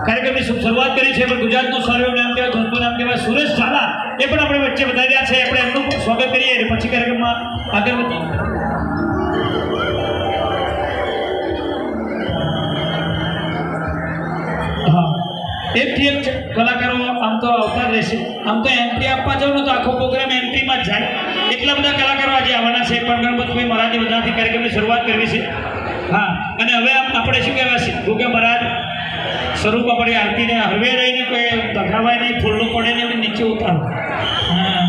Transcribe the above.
કાર્યક્રમની શરૂઆત કરી છે, પણ ગુજરાતનું સર્વે નામ કહેવાય, ધોનનું નામ કહેવાય સુરેશ ઝાલા, એ પણ આપણે વચ્ચે વધાર્યા છે. આપણે એમનું પણ સ્વાગત કરીએ અને પછી કાર્યક્રમમાં આગળ વધીએ. એકથી એક કલાકારો આમ તો આવતા રહેશે. આમ તો એન્ટ્રી આપવા જાવ ને તો આખો પ્રોગ્રામ એન્ટ્રીમાં જ જાય. એટલા બધા કલાકારો આજે આવવાના છે, પણ ગણપતભાઈ મહારાજે બધાથી કાર્યક્રમની શરૂઆત કરવી છે. હા, અને હવે આપણે શું કહેવાય છે કે મહારાજ સ્વરૂપ આપણે આરતીને હળવે રહીને કોઈ દખાવાય નહીં, ફૂલનું પડે નહીં, નીચે ઉતારો. હા,